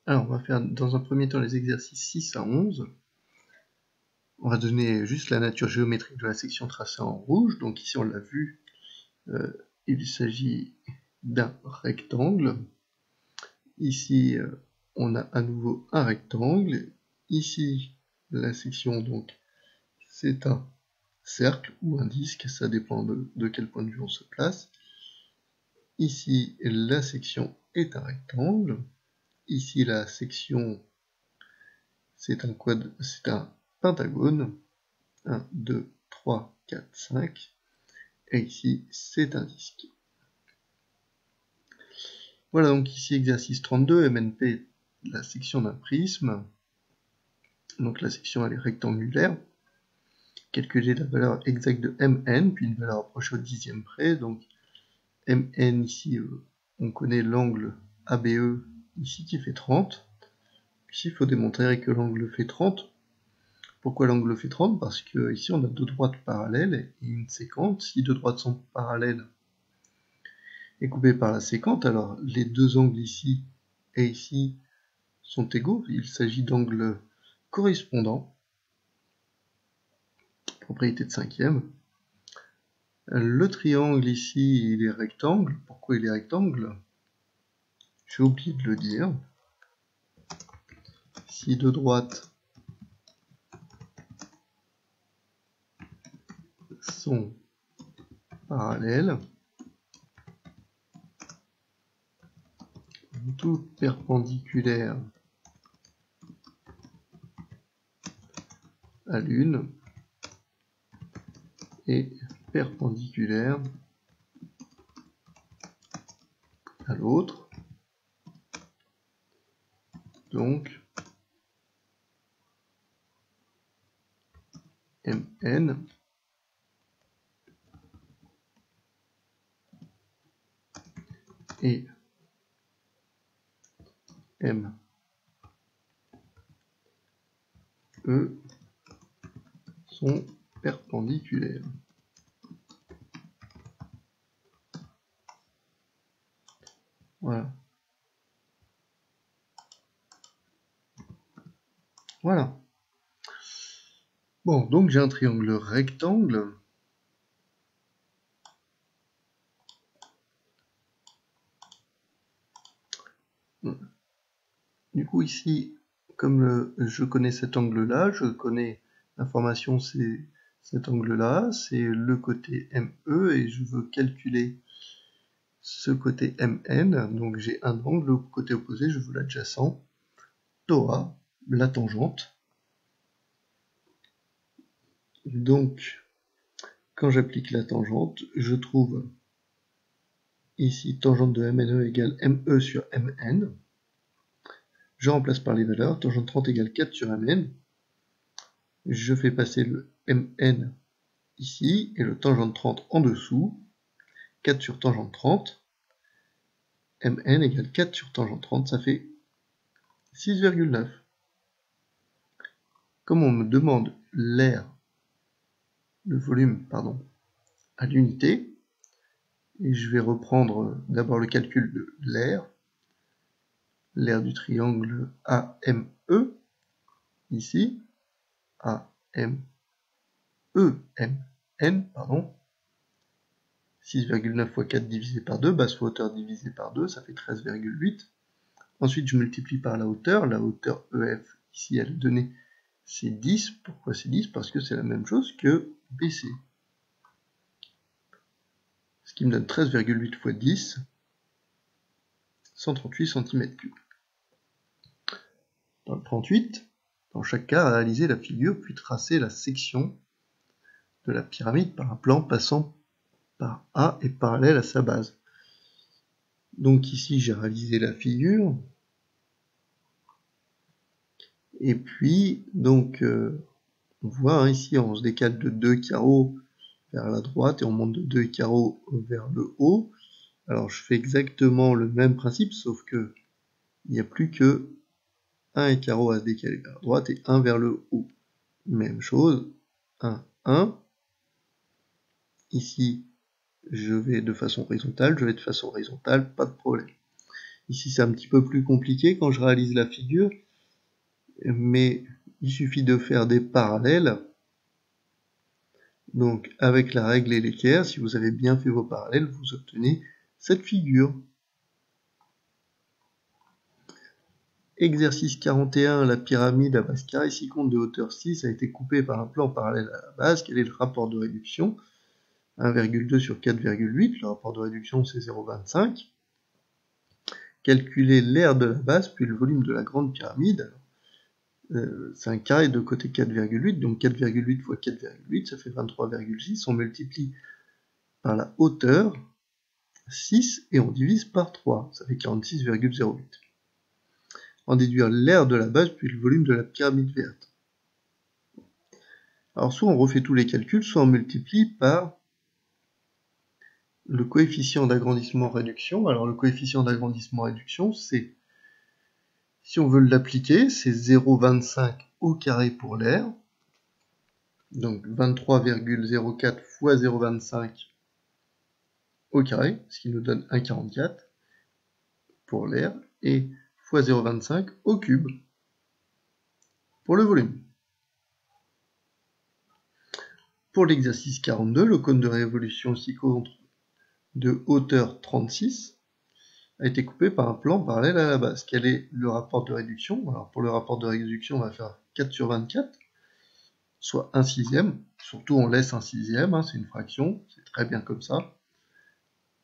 Alors, on va faire dans un premier temps les exercices 6 à 11. On va donner juste la nature géométrique de la section tracée en rouge. Donc ici, on l'a vu, il s'agit d'un rectangle. Ici, on a à nouveau un rectangle. Ici, la section, donc, c'est un cercle ou un disque, ça dépend de quel point de vue on se place. Ici, la section est un rectangle. Ici, la section, c'est un pentagone. 1, 2, 3, 4, 5. Et ici, c'est un disque. Voilà donc ici exercice 32, MNP, la section d'un prisme. Donc la section elle est rectangulaire. Calculer la valeur exacte de Mn, puis une valeur approchée au dixième près. Donc Mn ici, on connaît l'angle ABE ici qui fait 30. Ici, il faut démontrer que l'angle fait 30. Pourquoi l'angle fait 30? Parce que ici on a deux droites parallèles et une séquente. Si deux droites sont parallèles et coupées par la séquente, alors les deux angles ici et ici sont égaux. Il s'agit d'angles correspondants. Propriété de cinquième. Le triangle ici, il est rectangle. Pourquoi il est rectangle? J'ai oublié de le dire. Si deux droites sont parallèles, toutes perpendiculaires à l'une et perpendiculaires à l'autre. Donc, Mn et Me sont perpendiculaires. Voilà. Voilà. Bon, donc j'ai un triangle rectangle. Du coup ici, comme je connais cet angle-là, je connais l'information, c'est cet angle-là, c'est le côté ME, et je veux calculer ce côté MN, donc j'ai un angle, le côté opposé, je veux l'adjacent, TOA, la tangente. Donc, quand j'applique la tangente, je trouve ici tangente de MNE égale ME sur MN. Je remplace par les valeurs, tangente 30 égale 4 sur MN. Je fais passer le MN ici, et le tangente 30 en dessous, 4 sur tangente 30, Mn égale 4 sur tangente 30, ça fait 6,9. Comme on me demande l'aire, le volume, pardon, à l'unité, et je vais reprendre d'abord le calcul de l'aire du triangle AME, ici, AME, MN, pardon, 6,9 fois 4 divisé par 2, basse fois hauteur divisé par 2, ça fait 13,8. Ensuite, je multiplie par la hauteur EF, ici, elle est donnée, c'est 10. Pourquoi c'est 10? Parce que c'est la même chose que BC. Ce qui me donne 13,8 fois 10, 138 cm3. Dans le 38, dans chaque cas, réaliser la figure puis tracer la section de la pyramide par un plan passant par A et parallèle à sa base. Donc ici, j'ai réalisé la figure. Et puis, donc, on voit ici, on se décale de 2 carreaux vers la droite et on monte de 2 carreaux vers le haut. Alors je fais exactement le même principe, sauf que il n'y a plus que un carreau à se décaler vers la droite et un vers le haut. Même chose, 1, 1. Ici, je vais de façon horizontale, pas de problème. Ici, c'est un petit peu plus compliqué quand je réalise la figure, mais il suffit de faire des parallèles. Donc, avec la règle et l'équerre, si vous avez bien fait vos parallèles, vous obtenez cette figure. Exercice 41, la pyramide à base carrée 6 cônes de hauteur 6 a été coupée par un plan parallèle à la base. Quel est le rapport de réduction? 1,2 sur 4,8. Le rapport de réduction, c'est 0,25. Calculer l'aire de la base, puis le volume de la grande pyramide. C'est un carré de côté 4,8, donc 4,8 fois 4,8, ça fait 23,6. On multiplie par la hauteur 6 et on divise par 3, ça fait 46,08. En déduire l'aire de la base, puis le volume de la pyramide verte. Alors soit on refait tous les calculs, soit on multiplie par le coefficient d'agrandissement-réduction. Alors le coefficient d'agrandissement-réduction, c'est, si on veut l'appliquer, c'est 0,25 au carré pour l'aire. Donc 23,04 fois 0,25 au carré, ce qui nous donne 1,44 pour l'aire, et fois 0,25 au cube pour le volume. Pour l'exercice 42, le cône de révolution 6 cônes de hauteur 36 a été coupé par un plan parallèle à la base. Quel est le rapport de réduction? Alors pour le rapport de réduction, on va faire 4 sur 24, soit 1 sixième. Surtout on laisse 1 sixième, hein, c'est une fraction, c'est très bien comme ça.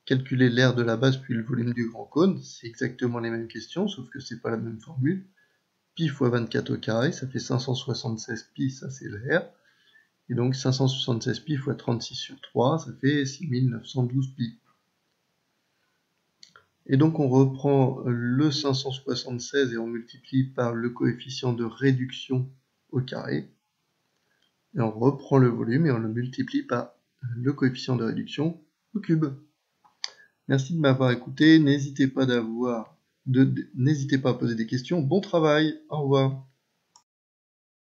Calculer l'aire de la base puis le volume du grand cône, c'est exactement les mêmes questions, sauf que c'est pas la même formule. Pi fois 24 au carré, ça fait 576 pi, ça c'est l'aire. Et donc 576 pi fois 36 sur 3, ça fait 6912 pi. Et donc on reprend le 576 et on multiplie par le coefficient de réduction au carré. Et on reprend le volume et on le multiplie par le coefficient de réduction au cube. Merci de m'avoir écouté. N'hésitez pas à poser des questions. Bon travail. Au revoir.